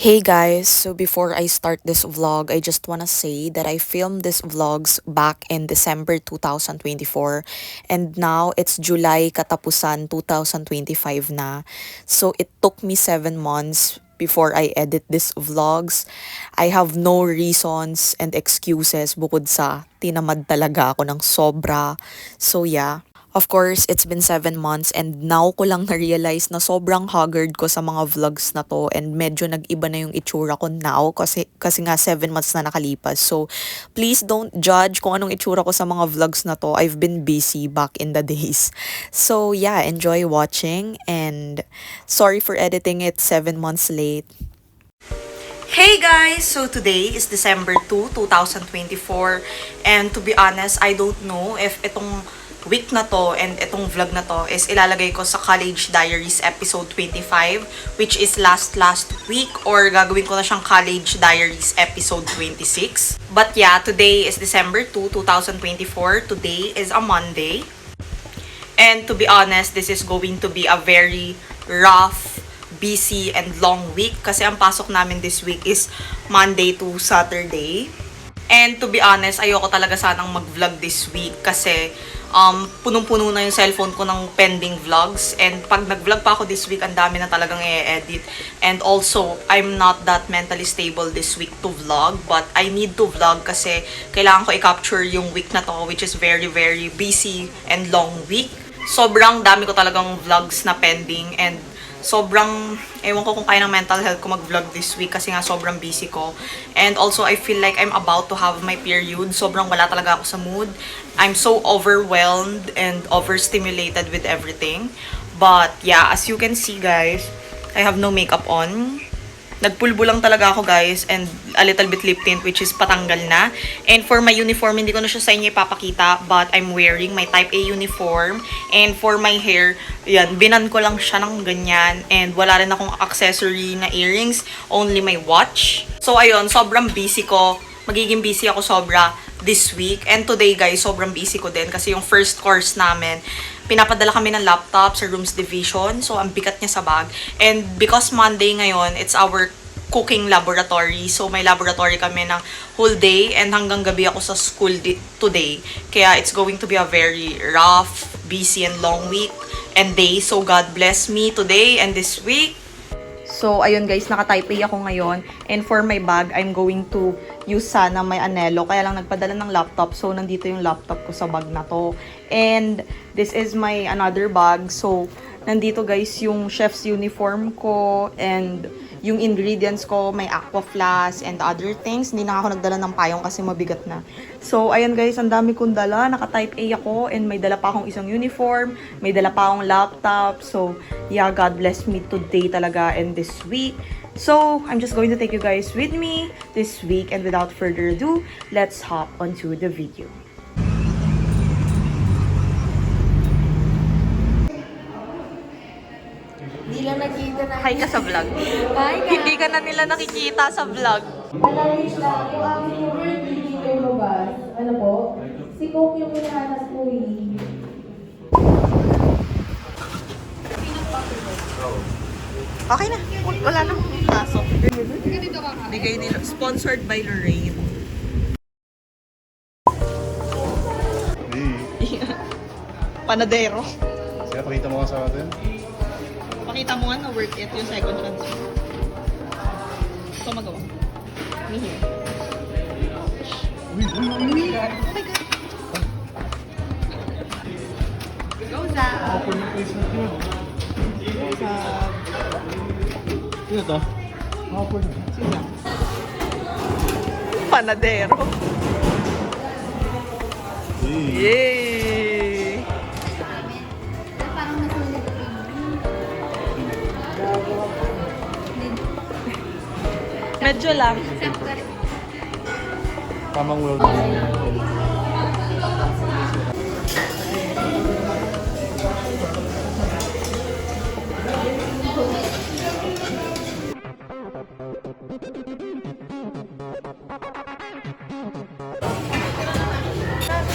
Hey guys, so before I start this vlog, I just wanna say that I filmed this vlogs back in December 2024 and now it's July katapusan 2025 na. So it took me 7 months before I edit these vlogs. I have no reasons and excuses bukod sa tinamad talaga ako ng sobra. So yeah. Of course, it's been 7 months and now ko lang na-realize na sobrang haggard ko sa mga vlogs na to and medyo nag-iba na yung itsura ko now kasi nga 7 months na nakalipas. So, please don't judge kung anong itsura ko sa mga vlogs na to. I've been busy back in the days. So, yeah, enjoy watching and sorry for editing it 7 months late. Hey guys! So today is December 2, 2024 and to be honest, I don't know if itong week na to and itong vlog na to is ilalagay ko sa College Diaries episode 25 which is last week or gagawin ko na siyang College Diaries episode 26. But yeah, today is December 2, 2024. Today is a Monday. And to be honest, this is going to be a very rough, busy, and long week kasi ang pasok namin this week is Monday to Saturday. And to be honest, ayoko talaga sanang mag-vlog this week kasi punong-puno na yung cellphone ko ng pending vlogs. And pag nag-vlog pa ako this week, ang dami na talagang i-edit. And also, I'm not that mentally stable this week to vlog. But I need to vlog kasi kailangan ko i-capture yung week na to, which is very, very busy and long week. Sobrang dami ko talagang vlogs na pending and sobrang, ewan ko kung kaya ng mental health ko mag-vlog this week kasi nga sobrang busy ko. And also, I feel like I'm about to have my period. Sobrang wala talaga ako sa mood. I'm so overwhelmed and overstimulated with everything. But yeah, as you can see guys, I have no makeup on. Nagpulbo lang talaga ako guys and a little bit lip tint which is patanggal na. And for my uniform, hindi ko na siya sa inyo ipapakita but I'm wearing my type A uniform. And for my hair, yan, binan ko lang siya ng ganyan. And wala rin akong accessory na earrings, only my watch. So ayun, sobrang busy ko. Magiging busy ako sobra this week. And today guys, sobrang busy ko din kasi yung first course namin, pinapadala kami ng laptop sa rooms division. So, ang bigat niya sa bag. And because Monday ngayon, it's our cooking laboratory. So, may laboratory kami ng whole day and hanggang gabi ako sa school today. Kaya, it's going to be a very rough, busy, and long week and day. So, God bless me today and this week. So, ayun guys, naka-type A ako ngayon. And for my bag, I'm going to use sana may anelo. Kaya lang nagpadala ng laptop. So, nandito yung laptop ko sa bag na to. And this is my another bag. So, nandito guys yung chef's uniform ko. And yung ingredients ko, may aqua flask and other things. Hindi na ako nagdala ng payong kasi mabigat na. So, ayan guys, ang dami kong dala. Naka-type A ako and may dala pa akong isang uniform. May dala pa akong laptop. So, yeah, God bless me today talaga and this week. So, I'm just going to take you guys with me this week. And without further ado, let's hop onto the video. Hindi lang nakita na. Hi ka sa vlog. Hi ka. Hindi ka na nila nakikita sa vlog. Alayos lang, yung aming dito yung lugar. Ano po? Si Coke yung pinahanas ko eh. Okay na. Wala na. Kaso. Bigay nila. Sponsored by Lorraine. Panadero. Sige, pakita mo ka sa atin. Pakita mo nga na worth it yung second chance mo. Ito magawa. Me here. Oh my God. Go, Zach. Open yung place na yun. Go, Zach. Sino to? Open na. Sino? Panadero. Yay! Parang nasulit ko Medyo lang. Tamang world.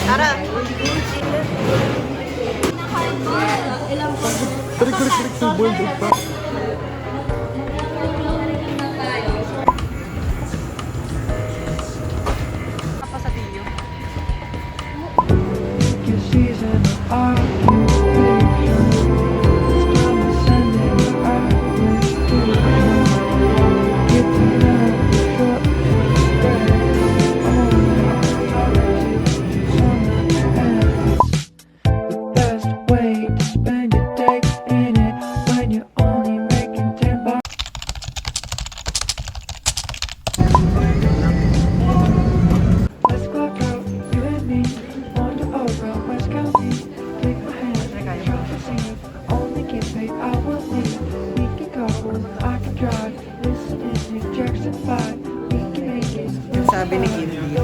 Tara. Tarik, tarik, tarik. Boy, Yung sabi ni Kim dito.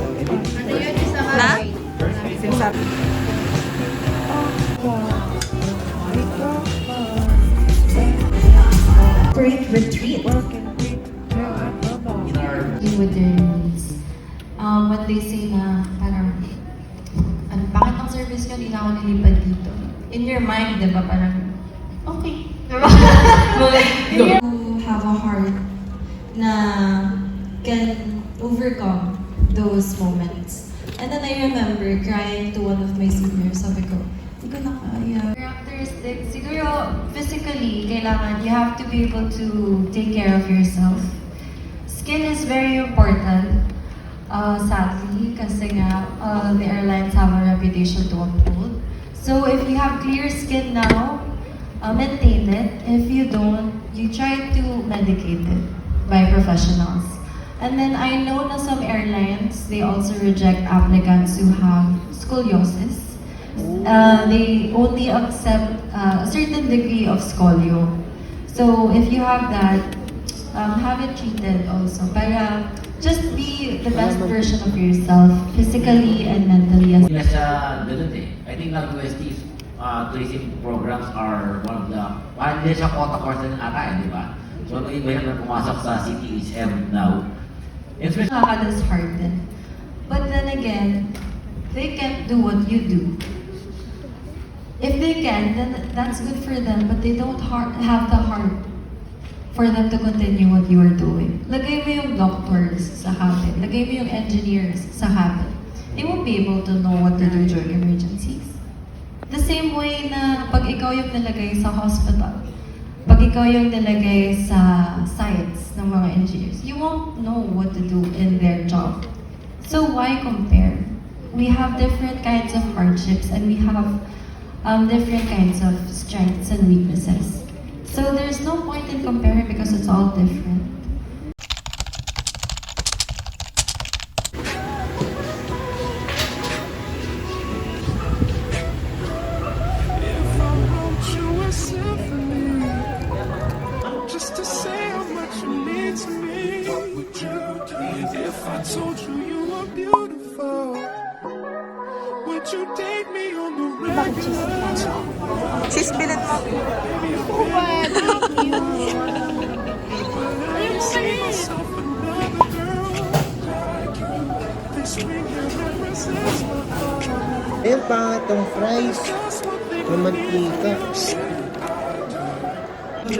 Na? Yung sabi. Great retreat. With their needs. When they say na parang, ano, bakit ang service ko, hindi na ako nilipad dito? In your mind, di ba, parang, okay. Diba? You have a heart na can overcome those moments. And then I remember crying to one of my seniors. Sabi ko, hindi ko na kaya. Characteristics, siguro physically, kailangan, you have to be able to take care of yourself. Skin is very important, sadly, kasi nga, the airlines have a reputation to uphold. So if you have clear skin now, maintain it. If you don't, you try to medicate it by professionals. And then I know na some airlines, they also reject applicants who have scoliosis. They only accept a certain degree of scolio. So if you have that, have it treated also. Para just be the best version of yourself, physically and mentally. Hindi na siya ganun eh. I think UST's tourism programs are one of the, parang hindi siya quota course na ata eh, di ba? So ang iba na pumasok sa CTHM now. Especially Disheartened. But then again, they can't do what you do. If they can, then that's good for them, but they don't have the heart for them to continue what you are doing. Lagay mo yung doctors sa cabin. Lagay mo yung engineers sa cabin. They won't be able to know what to do during emergencies. The same way na pag ikaw yung nilagay sa hospital, pag ikaw yung nilagay sa sites ng mga engineers, you won't know what to do in their job. So why compare? We have different kinds of hardships and we have different kinds of strengths and weaknesses. So there's no point in comparing because it's all different. Just to say how much you mean to me. What would you do if I told you you were beautiful? Would you date me on the regular? Sis, bilat mo. See myself another girl like you. This ring here represents my heart. Ayun pa itong fries. Just one thing Yung mantika. I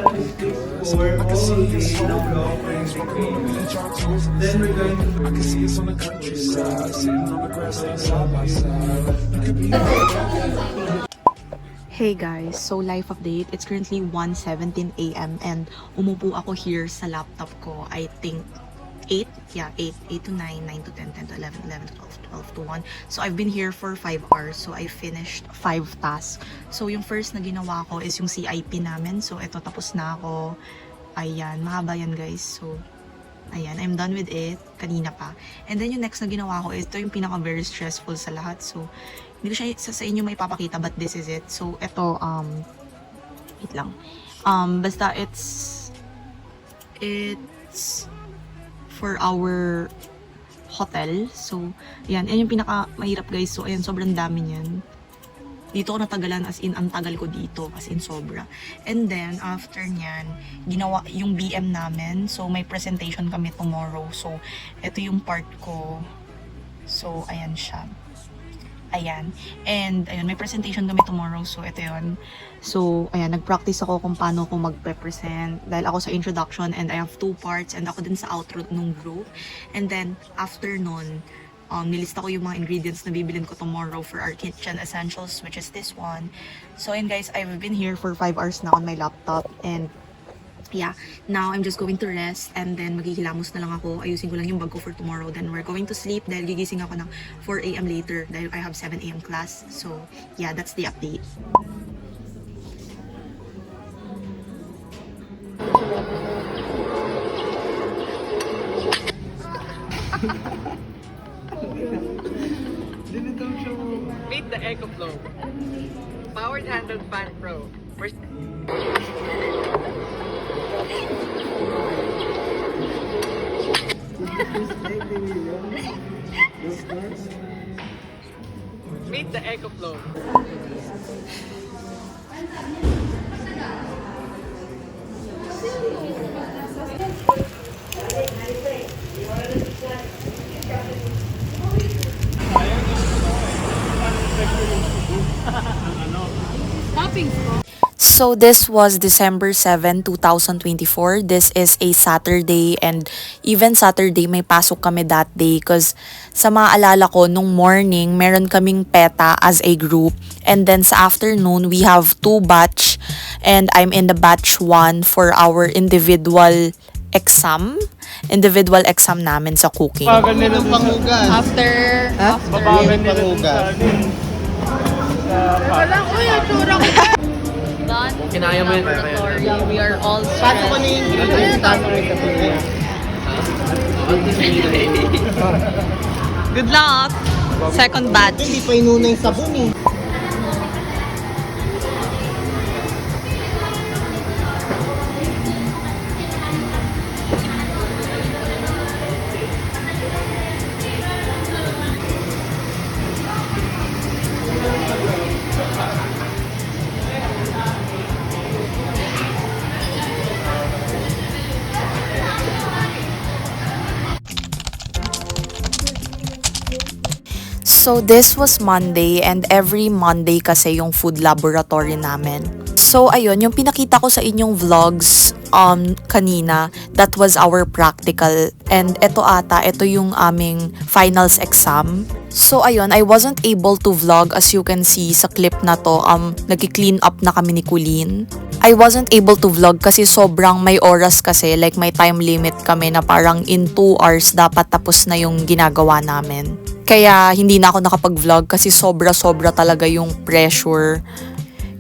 can see it's on the rains from the charts. Then we're going to. I can see it's on the countryside, sitting on the grass, side by side. You could be. Hey guys, so life update. It's currently 1:17 a.m. and umupo ako here sa laptop ko. I think 8 to 9, 9 to 10, 10 to 11, 11 to 12, 12 to 1. So I've been here for 5 hours. So I finished 5 tasks. So yung first na ginawa ko is yung CIP namin. So ito, tapos na ako. Ayan, mahaba yan guys. So ayan, I'm done with it. Kanina pa. And then yung next na ginawa ko, ito yung pinaka very stressful sa lahat. So hindi ko siya sa inyo may papakita, but this is it. So ito, wait lang. Basta it's for our hotel. So, yan yung pinaka mahirap guys. So, ayan, sobrang dami niyan. Dito ako natagalan, as in, ang tagal ko dito, as in, sobra. And then, after nyan, ginawa yung BM namin. So, may presentation kami tomorrow. So, ito yung part ko. So, ayan siya. Ayan. And, ayun, may presentation kami tomorrow. So, ito yun. So, ayan, nag-practice ako kung paano ako magpe-present. Dahil ako sa introduction and I have 2 parts and ako din sa outro nung group. And then, after nun, nilista ko yung mga ingredients na bibilin ko tomorrow for our kitchen essentials, which is this one. So, and guys, I've been here for 5 hours now on my laptop and yeah, now I'm just going to rest and then maghihilamos na lang ako. Ayusin ko lang yung bag ko for tomorrow. Then we're going to sleep dahil gigising ako ng 4 a.m. later dahil I have 7 a.m. class. So, yeah, that's the update. Meet the EcoFlow. Powered handled fan pro. Meet the Echo Flow. So this was December 7, 2024. This is a Saturday, and even Saturday may pasok kami that day because sa maalala ko nung morning meron kaming PETA as a group, and then sa afternoon we have 2 batch and I'm in the batch 1 for our individual exam namin sa cooking. Babagan nila dun sa... Panghugas. After, Babagan nila dun sa... done Kinaya mo yun. laboratory, we are all Pasok ko na yung ingredients. Pasok ko sa puno. Good luck! Second batch. Hindi pa inuna yung sabon eh. So this was Monday, and every Monday kasi yung food laboratory namin. So ayun, yung pinakita ko sa inyong vlogs kanina, that was our practical. And ito yung aming finals exam. So ayun, I wasn't able to vlog, as you can see sa clip na to. Nag-clean up na kami ni Colleen. I wasn't able to vlog kasi sobrang may oras kasi, like may time limit kami na parang in 2 hours dapat tapos na yung ginagawa namin. Kaya hindi na ako nakapag-vlog kasi sobra-sobra talaga yung pressure.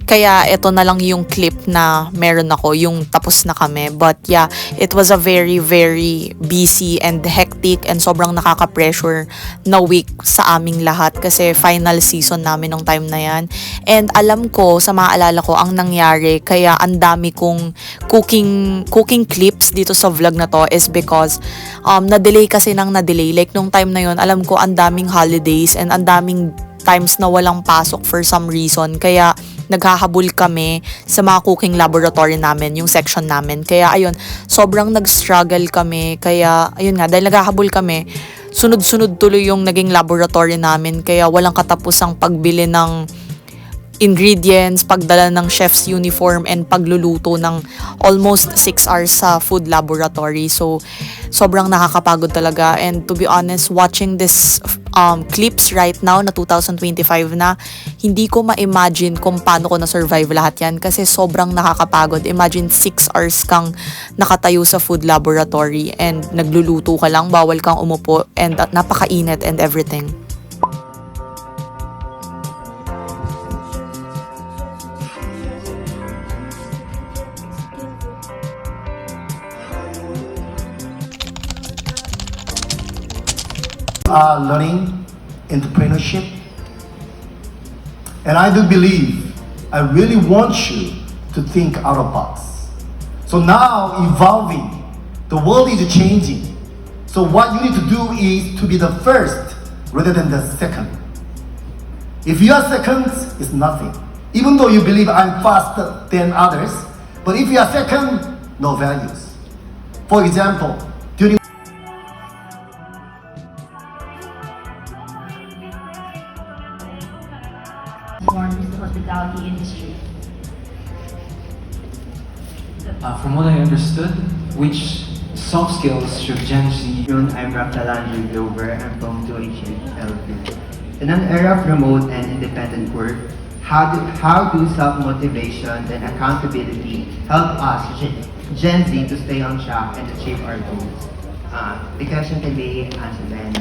Kaya ito na lang yung clip na meron ako, yung tapos na kami. But yeah, it was a very, very busy and hectic and sobrang nakaka-pressure na week sa aming lahat kasi final season namin nung time na yan. And alam ko, sa maalala ko, ang nangyari, kaya ang dami kong cooking clips dito sa vlog na to is because na-delay kasi nang na-delay. Like nung time na yon, alam ko ang daming holidays and ang daming times na walang pasok for some reason. Kaya naghahabol kami sa mga cooking laboratory namin, yung section namin. Kaya ayun, sobrang nag-struggle kami. Kaya ayun nga, dahil naghahabol kami, sunod-sunod tuloy yung naging laboratory namin. Kaya walang katapusang pagbili ng ingredients, pagdala ng chef's uniform, and pagluluto ng almost 6 hours sa food laboratory. So, sobrang nakakapagod talaga. And to be honest, watching this clips right now na 2025 na, hindi ko ma-imagine kung paano ko na-survive lahat yan kasi sobrang nakakapagod. Imagine 6 hours kang nakatayo sa food laboratory and nagluluto ka lang, bawal kang umupo, and napakainit and everything. Learning entrepreneurship, and I do believe I really want you to think out of the box. So now evolving, the world is changing. So what you need to do is to be the first rather than the second. If you are second, it's nothing. Even though you believe I'm faster than others, but if you are second, no values. For example, during the hospitality industry. From what I understood, which soft skills should Gen Z? I'm Rafalandri Glover. I'm from 2HLP. In an era of remote and independent work, how do self-motivation and accountability help us, Gen Z, to stay on track and achieve our goals? Because today, as a man,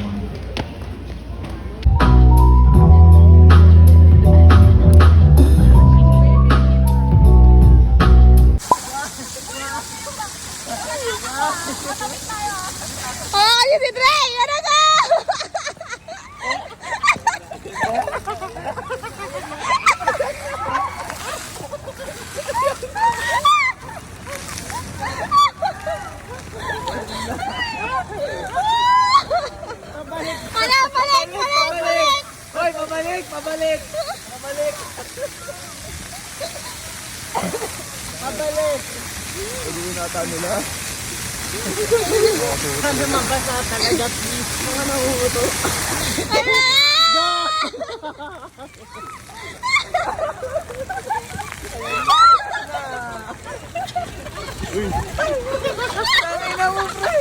Pabalik! Pabalik! Pabalik! Hindi mo nata nila. Sana mabasa talaga, please. Mga nahuhuto. Sanay na mo, pre!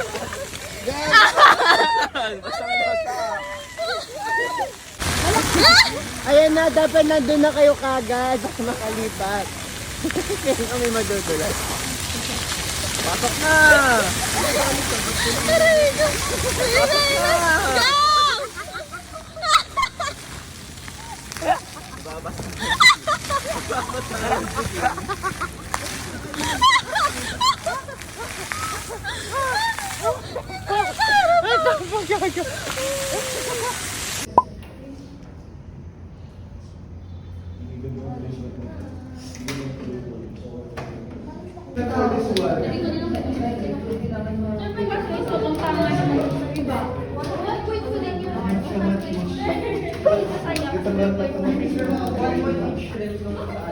Ayan na, dapat nandun na kayo kagad. Makalipat. Kaya kami madudulas. Pasok na!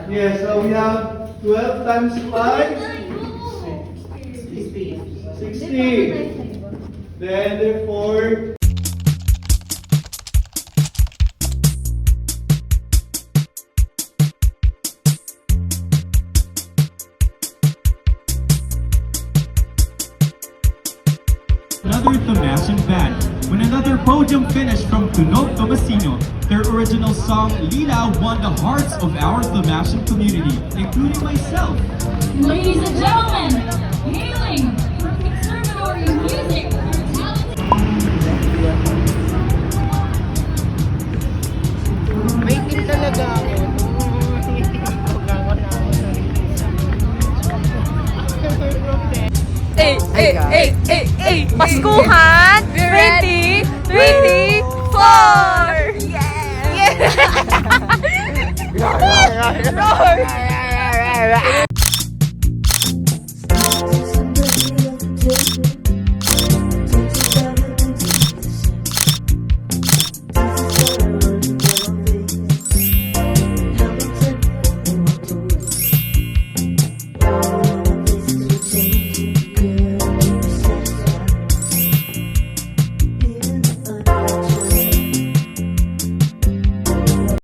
Yes, so we have 12 times 5. 60. Then therefore, another Tomasian band. When another podium finish from Tunog Tomasino, their original song Lila won the hearts of our Tomasian community, including myself. Ladies and gentlemen, hailing from Conservatory of Music, May tip talaga ako. Paskuhan!